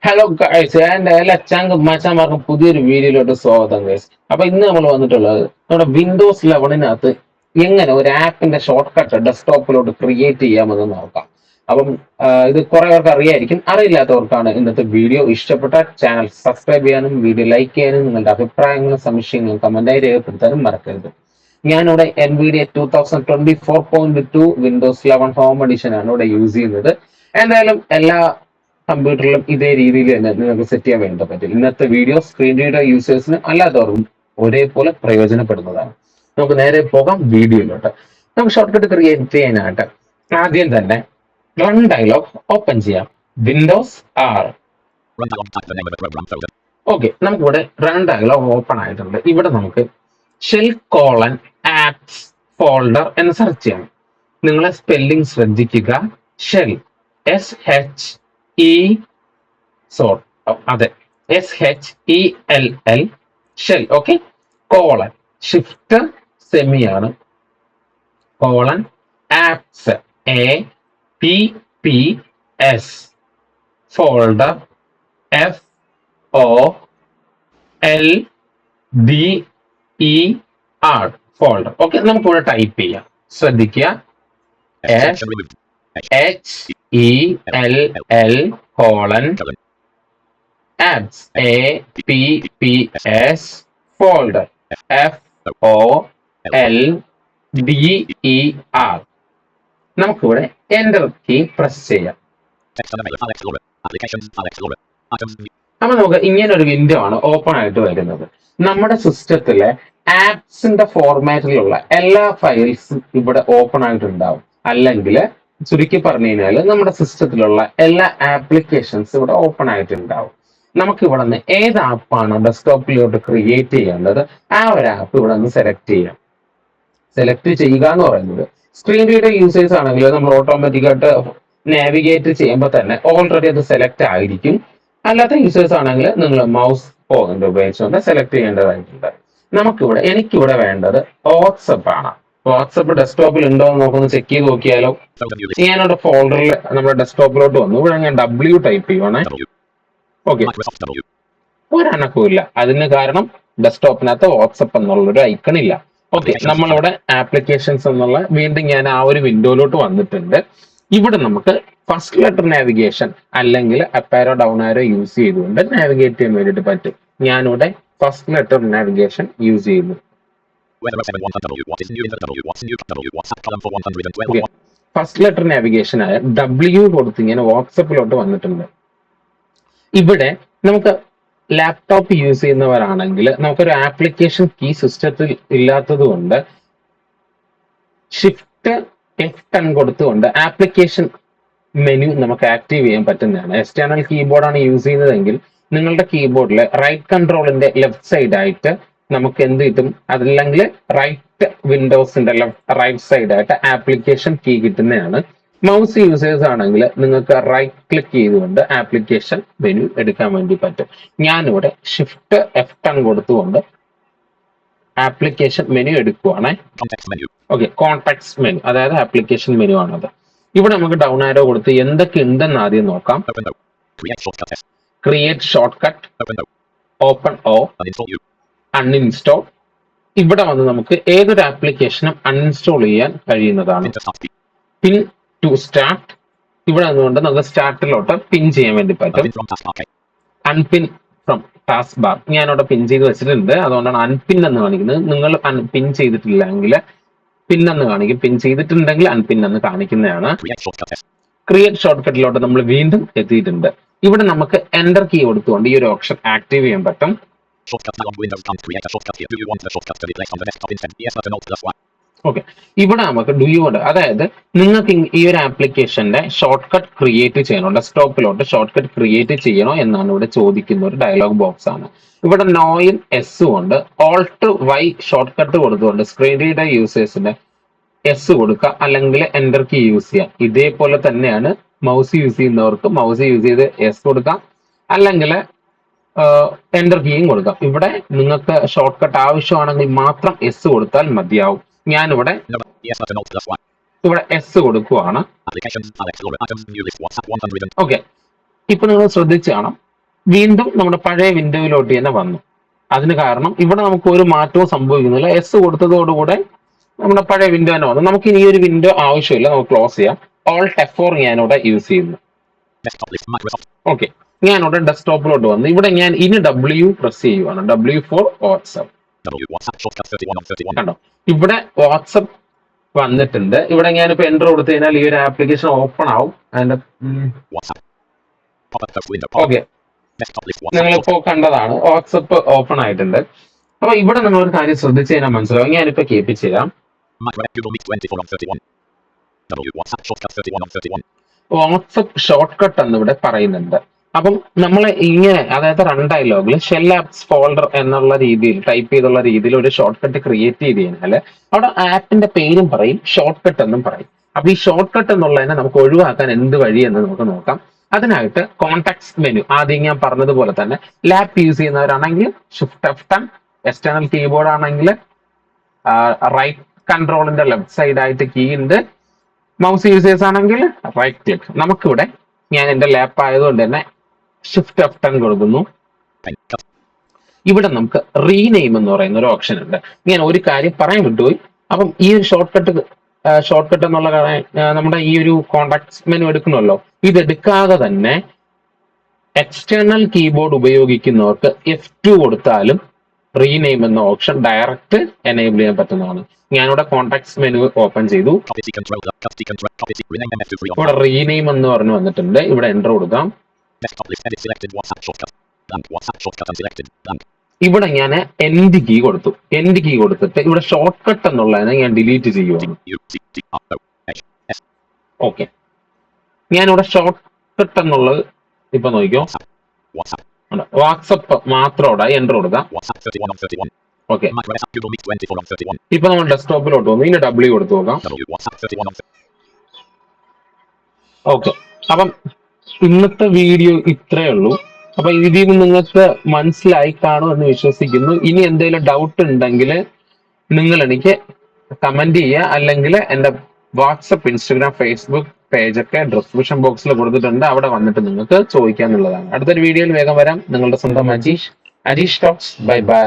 Hello guys, എൻ്റെ എല്ലാ മച്ചാന്മാർക്കും പുതിയൊരു വീഡിയോയിലോട്ട് സ്വാഗതം ഗൈസ്. അപ്പൊ ഇന്ന് നമ്മൾ വന്നിട്ടുള്ളത് നമ്മുടെ വിൻഡോസ് 11-നകത്ത് എങ്ങനെ ഒരു ആപ്പിന്റെ ഷോർട്ട് കട്ട് ഡെസ്ക്ടോപ്പിലോട്ട് ക്രിയേറ്റ് ചെയ്യാമെന്ന് നോക്കാം. അപ്പം ഇത് കുറെ പേർക്ക് അറിയായിരിക്കും, അറിയില്ലാത്തവർക്കാണ് ഇന്നത്തെ വീഡിയോ. ഇഷ്ടപ്പെട്ട ചാനൽ സബ്സ്ക്രൈബ് ചെയ്യാനും വീഡിയോ ലൈക്ക് ചെയ്യാനും നിങ്ങളുടെ അഭിപ്രായങ്ങളും സംശയങ്ങളും കമന്റായി രേഖപ്പെടുത്താനും മറക്കരുത്. ഞാനിവിടെ NVIDIA 2024.2 വിൻഡോസ് 11 ഹോം എഡിഷൻ ആണ് ഇവിടെ യൂസ് ചെയ്യുന്നത്. എന്തായാലും എല്ലാ കമ്പ്യൂട്ടറിലും ഇതേ രീതിയിൽ തന്നെ നിങ്ങൾക്ക് സെറ്റ് ചെയ്യാൻ വേണ്ടി പറ്റും. ഇന്നത്തെ വീഡിയോ സ്ക്രീൻ റീഡർ യൂസേഴ്സിന് അല്ലാത്തവർക്കും ഒരേപോലെ പ്രയോജനപ്പെടുന്നതാണ്. നമുക്ക് നേരെ പോകാം വീഡിയോയിലോട്ട്. നമുക്ക് ഷോർട്ട് കട്ട് ക്രിയേറ്റ് ചെയ്യാനായിട്ട് ആദ്യം തന്നെ റൺ ഡയലോഗ് ഓപ്പൺ ചെയ്യാം. Windows R. ഓക്കെ, നമുക്കിവിടെ റൺ ഡയലോഗ് ഓപ്പൺ ആയിട്ടുണ്ട്. ഇവിടെ നമുക്ക് ഷെൽ കോളൻ ആപ്സ് ഫോൾഡർ എന്ന് സെർച്ച് ചെയ്യണം. നിങ്ങളെ സ്പെല്ലിംഗ് ശ്രദ്ധിക്കുക. Shell SHELL shell. Okay, colon shift semi ആണ്, colon apps APPS folder FOLDER folder. Okay, നമുക്കിവിടെ ടൈപ്പ് ചെയ്യാം. ശ്രദ്ധിക്കുക, HELL colon apps APPS folder FOLDER. നമുക്കിവിടെ എന്റർ കീ പ്രസ് ചെയ്യാം. അപ്പൊ നമുക്ക് ഇങ്ങനെ ഒരു വിൻഡോ ആണ് ഓപ്പൺ ആയിട്ട് വരുന്നത്. നമ്മുടെ സിസ്റ്റത്തിലെ ആപ്സിന്റെ ഫോർമാറ്റിലുള്ള എല്ലാ ഫയൽസും ഇവിടെ ഓപ്പൺ ആയിട്ടുണ്ടാവും. അല്ലെങ്കിൽ ചുരുക്കി പറഞ്ഞു കഴിഞ്ഞാൽ നമ്മുടെ സിസ്റ്റത്തിലുള്ള എല്ലാ ആപ്ലിക്കേഷൻസ് ഇവിടെ ഓപ്പൺ ആയിട്ടുണ്ടാവും. നമുക്ക് ഇവിടെ നിന്ന് ഏത് ആപ്പാണ് ഡെസ്ക്ടോപ്പിലോട്ട് ക്രിയേറ്റ് ചെയ്യേണ്ടത് ആ ഒരു ആപ്പ് ഇവിടെ നിന്ന് സെലക്ട് ചെയ്യാം. സെലക്ട് ചെയ്യുക എന്ന് പറയുന്നത് സ്ക്രീൻ റീഡർ യൂസേഴ്സ് ആണെങ്കിൽ നമ്മൾ ഓട്ടോമാറ്റിക്കായിട്ട് നാവിഗേറ്റ് ചെയ്യുമ്പോൾ തന്നെ ഓൾറെഡി അത് സെലക്ട് ആയിരിക്കും. അല്ലാത്ത യൂസേഴ്സ് ആണെങ്കിൽ നിങ്ങൾ മൗസ് പോയിന്റ് ഉപയോഗിച്ചുകൊണ്ട് സെലക്ട് ചെയ്യേണ്ടതായിട്ടുണ്ട്. എനിക്കിവിടെ വേണ്ടത് വാട്സപ്പ് ആണ്. വാട്സപ്പ് ഡെസ്ക്ടോപ്പിൽ ഉണ്ടോ എന്ന് നോക്കൊന്ന് ചെക്ക് ചെയ്ത് നോക്കിയാലോ. ഞാനവിടെ ഫോൾഡറിൽ നമ്മുടെ ഡെസ്ക്ടോപ്പിലോട്ട് വന്നു. ഇവിടെ ഞാൻ W ടൈപ്പ് ചെയ്യുവാണേ. ഓക്കെ, ഒരനക്കമില്ല. അതിന് കാരണം ഡെസ്ക്ടോപ്പിനകത്ത് വാട്സപ്പ് എന്നുള്ളൊരു ഐക്കൺ ഇല്ല. ഓക്കെ, നമ്മളിവിടെ ആപ്ലിക്കേഷൻസ് എന്നുള്ള വീണ്ടും ഞാൻ ആ ഒരു വിൻഡോയിലോട്ട് വന്നിട്ടുണ്ട്. ഇവിടെ നമുക്ക് ഫസ്റ്റ് ലെറ്റർ നാവിഗേഷൻ അല്ലെങ്കിൽ അപ്പ് ആരോ ഡൗൺ ആരോ യൂസ് ചെയ്തുകൊണ്ട് നാവിഗേറ്റ് ചെയ്യാൻ വേണ്ടിയിട്ട് പറ്റും. ഞാനിവിടെ ഫസ്റ്റ് ലെറ്റർ നാവിഗേഷൻ യൂസ് ചെയ്യുന്നു. ഫസ്റ്റ് ലെറ്റർ നാവിഗേഷൻ ആയ W കൊടുത്ത് ഇങ്ങനെ വാട്സപ്പിലോട്ട് വന്നിട്ടുണ്ട്. ഇവിടെ നമുക്ക് ലാപ്ടോപ്പ് യൂസ് ചെയ്യുന്നവരാണെങ്കിൽ നമുക്കൊരു ആപ്ലിക്കേഷൻ കീ സിസ്റ്റത്തിൽ ഇല്ലാത്തത് കൊണ്ട് ഷിഫ്റ്റ് F10 കൊടുത്തുകൊണ്ട് ആപ്ലിക്കേഷൻ മെനു നമുക്ക് ആക്റ്റീവ് ചെയ്യാൻ പറ്റുന്നതാണ്. എക്സ്റ്റേണൽ കീബോർഡാണ് യൂസ് ചെയ്യുന്നതെങ്കിൽ നിങ്ങളുടെ കീബോർഡിലെ റൈറ്റ് കൺട്രോളിന്റെ ലെഫ്റ്റ് സൈഡ് ആയിട്ട് നമുക്ക് എന്ത് കിട്ടും, അതല്ലെങ്കിൽ റൈറ്റ് വിൻഡോസിന്റെ റൈറ്റ് സൈഡ് ആയിട്ട് ആപ്ലിക്കേഷൻ കീ കിട്ടുന്നതാണ്. മൗസ് യൂസേഴ്സ് ആണെങ്കിൽ നിങ്ങൾക്ക് റൈറ്റ് ക്ലിക്ക് ചെയ്തുകൊണ്ട് ആപ്ലിക്കേഷൻ മെനു എടുക്കാൻ വേണ്ടി പറ്റും. ഞാനിവിടെ ഷിഫ്റ്റ് F10 കൊടുത്തുകൊണ്ട് ആപ്ലിക്കേഷൻ മെനു എടുക്കുവാണ്. ഓക്കെ, കോൺടാക്ട്സ് മെനു, അതായത് ആപ്ലിക്കേഷൻ മെനു ആണത്. ഇവിടെ നമുക്ക് ഡൗൺ ആരോ കൊടുത്ത് എന്തൊക്കെ ഉണ്ടെന്ന് ആദ്യം നോക്കാം. Create short cut, open O, uninstall. ഇവിടെ വന്ന് നമുക്ക് ഏതൊരു ആപ്ലിക്കേഷനും അൺഇൻസ്റ്റോൾ ചെയ്യാൻ കഴിയുന്നതാണ്. പിൻ ടു സ്റ്റാർട്ട്, ഇവിടെ നിന്നുകൊണ്ട് നമുക്ക് സ്റ്റാർട്ടിലോട്ട് പിൻ ചെയ്യാൻ വേണ്ടി പറ്റും. അൺപിൻ ഫ്രം ടാസ്ക് ബാർ, ഞാനിവിടെ പിൻ ചെയ്ത് വെച്ചിട്ടുണ്ട്, അതുകൊണ്ടാണ് അൺപിൻ എന്ന് കാണിക്കുന്നത്. നിങ്ങൾ പിൻ ചെയ്തിട്ടില്ലെങ്കിൽ പിൻ എന്ന് കാണിക്കും, പിൻ ചെയ്തിട്ടുണ്ടെങ്കിൽ അൺപിൻ എന്ന് കാണിക്കുന്നതാണ്. ക്രിയേറ്റ് ഷോർട്ട് കട്ടിലോട്ട് നമ്മൾ വീണ്ടും എത്തിയിട്ടുണ്ട്. ഇവിടെ നമുക്ക് എന്റർ കീ കൊടുത്തുകൊണ്ട് ഈ ഒരു ഓപ്ഷൻ ആക്റ്റീവ് ചെയ്യാൻ പറ്റും. ഓക്കെ, ഇവിടെ നമുക്ക് ഡു യു ഉണ്ട്, അതായത് നിങ്ങൾക്ക് ഈ ഒരു ആപ്ലിക്കേഷന്റെ ഷോർട്ട് കട്ട് ക്രിയേറ്റ് ചെയ്യണോ, ഡെസ്ക്ടോപ്പിലോട്ട് ഷോർട്ട് കട്ട് ക്രിയേറ്റ് ചെയ്യണോ എന്നാണ് ഇവിടെ ചോദിക്കുന്ന ഒരു ഡയലോഗ് ബോക്സ് ആണ്. ഇവിടെ നോയും എസും ഉണ്ട്. ഓൾട്ട് Y ഷോർട്ട് കട്ട് കൊടുത്തുകൊണ്ട് സ്ക്രീൻ റീഡർ യൂസേഴ്സിന്റെ S കൊടുക്കുക, അല്ലെങ്കിൽ എന്റർ കീ യൂസ് ചെയ്യാം. ഇതേപോലെ തന്നെയാണ് മൗസ് യൂസ് ചെയ്യുന്നവർക്ക് മൗസ് യൂസ് ചെയ്ത് S കൊടുക്കാം, അല്ലെങ്കിൽ എന്റർ കീയും കൊടുക്കാം. ഇവിടെ നിങ്ങൾക്ക് ഷോർട്ട് കട്ട് ആവശ്യമാണെങ്കിൽ മാത്രം S കൊടുത്താൽ മതിയാവും. ഞാനിവിടെ S കൊടുക്കുവാണ്. ഓക്കെ, ഇപ്പൊ നിങ്ങൾ ശ്രദ്ധിച്ചു കാണാം, വീണ്ടും നമ്മുടെ പഴയ വിൻഡോയിലോട്ട് തന്നെ വന്നു. അതിന് കാരണം ഇവിടെ നമുക്ക് ഒരു മാറ്റവും സംഭവിക്കുന്നില്ല. എസ് കൊടുത്തതോടുകൂടെ നമ്മുടെ പഴയ വിൻഡോ തന്നെ വന്നു. നമുക്ക് ഇനി ഒരു വിൻഡോ ആവശ്യമില്ല, നമുക്ക് ക്ലോസ് ചെയ്യാം. ഓൾട്ട് F4 ഞാനിവിടെ യൂസ് ചെയ്യുന്നു. ഓക്കെ, ഞാനിവിടെ ഡെസ്ക്ടോപ്പിലോട്ട് വന്നു. ഇവിടെ ഞാൻ ഇനി W പ്രസ് ചെയ്യുവാണ്. W for WhatsApp. കണ്ടോ, ഇവിടെ വാട്സ്ആപ്പ് വന്നിട്ടുണ്ട്. ഇവിടെ ഞാനിപ്പോ എൻ്റർ കൊടുത്തു കഴിഞ്ഞാൽ ഈ ഒരു ആപ്ലിക്കേഷൻ ഓപ്പൺ ആവും. അതിന്റെ ഓക്കെ, നിങ്ങളിപ്പോ കണ്ടതാണ് വാട്സപ്പ് ഓപ്പൺ ആയിട്ടുണ്ട്. അപ്പൊ ഇവിടെ നിങ്ങൾ ഒരു കാര്യം ശ്രദ്ധിച്ചു കഴിഞ്ഞാൽ മനസ്സിലാവും. ഞാനിപ്പോ കേൾപ്പിച്ചു തരാം. വാട്സപ്പ് ഷോർട്ട് കട്ട് എന്ന് ഇവിടെ പറയുന്നുണ്ട്. അപ്പം നമ്മൾ ഇങ്ങനെ, അതായത് റൺ ഡയലോഗിൽ ഷെൽ ആപ്സ് ഫോൾഡർ എന്നുള്ള രീതിയിൽ ടൈപ്പ് ചെയ്തുള്ള രീതിയിൽ ഒരു ഷോർട്ട് കട്ട് ക്രിയേറ്റ് ചെയ്ത് കഴിഞ്ഞാൽ അവിടെ ആപ്പിന്റെ പേരും പറയും, ഷോർട്ട് കട്ട് എന്നും പറയും. അപ്പൊ ഈ ഷോർട്ട് കട്ട് എന്നുള്ളതിനെ നമുക്ക് ഒഴിവാക്കാൻ എന്ത് വഴി എന്ന് നമുക്ക് നോക്കാം. അതിനായിട്ട് കോൺടാക്ട്സ് മെനു ആദ്യം ഞാൻ പറഞ്ഞതുപോലെ തന്നെ ലാപ്പ് യൂസ് ചെയ്യുന്നവരാണെങ്കിൽ ഷിഫ്റ്റ് F10, എക്സ്റ്റേണൽ കീബോർഡ് ആണെങ്കിൽ റൈറ്റ് കൺട്രോളിന്റെ ലെഫ്റ്റ് സൈഡ് ആയിട്ട് കീ ഉണ്ട്. മൗസ് യൂസേഴ്സ് ആണെങ്കിൽ റൈറ്റ് ക്ലിക്ക്. നമുക്കിവിടെ ഞാൻ എന്റെ ലാപ്പ് ആയതുകൊണ്ട് തന്നെ ഷിഫ്റ്റ് F10 കൊടുക്കുന്നു. ഇവിടെ നമുക്ക് റീനെയിം എന്ന് പറയുന്ന ഒരു ഓപ്ഷൻ ഉണ്ട്. ഞാൻ ഒരു കാര്യം പറയാൻ വിട്ടുപോയി. അപ്പം ഈ ഒരു ഷോർട്ട് കട്ട് എന്നുള്ള നമ്മുടെ ഈ ഒരു കോൺടാക്ട് മെനു എടുക്കണമല്ലോ, ഇതെടുക്കാതെ തന്നെ എക്സ്റ്റേണൽ കീബോർഡ് ഉപയോഗിക്കുന്നവർക്ക് F2 കൊടുത്താലും റീനെയിം എന്ന ഓപ്ഷൻ ഡയറക്റ്റ് എനേബിൾ ചെയ്യാൻ പറ്റുന്നതാണ്. ഞാനിവിടെ കോൺടാക്ട്സ് മെനു ഓപ്പൺ ചെയ്തു. ഇവിടെ റീനെയിം എന്ന് പറഞ്ഞു വന്നിട്ടുണ്ട്. ഇവിടെ എൻ്റർ കൊടുക്കാം. ഇവിടെ ഞാൻ എൻഡ് കീ കൊടുത്തു. എൻഡ് കീ കൊടുത്തിട്ട് ഇവിടെ ഷോർട്ട് കട്ട് എന്നുള്ളതിനെ ഞാൻ ഡിലീറ്റ് ചെയ്യുവാണ്. ഓക്കെ, ഞാനിവിടെ ഷോർട്ട് കട്ട് എന്നുള്ളത് ഇപ്പൊ നോക്കിയോ, വാട്സപ്പ് മാത്രം ഇവിടെ എൻ്റർ കൊടുക്കാം. ഓക്കെ, ഇപ്പൊ നമ്മൾ ഡെസ്ക്ടോപ്പിലോട്ട് വന്നു. ഇനി W കൊടുത്തു നോക്കാം. ഓക്കെ, അപ്പം ഇന്നത്തെ വീഡിയോ ഇത്രയേ ഉള്ളൂ. അപ്പൊ ഇതിൽ നിന്ന് നിങ്ങൾക്ക് മനസ്സിലായി കാണും എന്ന് വിശ്വസിക്കുന്നു. ഇനി എന്തെങ്കിലും ഡൗട്ട് ഉണ്ടെങ്കിൽ നിങ്ങൾ എനിക്ക് കമന്റ് ചെയ്യുക, അല്ലെങ്കിൽ എന്റെ വാട്സപ്പ്, ഇൻസ്റ്റഗ്രാം, ഫേസ്ബുക്ക് പേജൊക്കെ ഡിസ്ക്രിപ്ഷൻ ബോക്സിൽ കൊടുത്തിട്ടുണ്ട്. അവിടെ വന്നിട്ട് നിങ്ങൾക്ക് ചോദിക്കാന്നുള്ളതാണ്. അടുത്തൊരു വീഡിയോയിൽ വേഗം വരാം. നിങ്ങളുടെ സ്വന്തം അജീഷ് ടോക്സ്. Bye bye.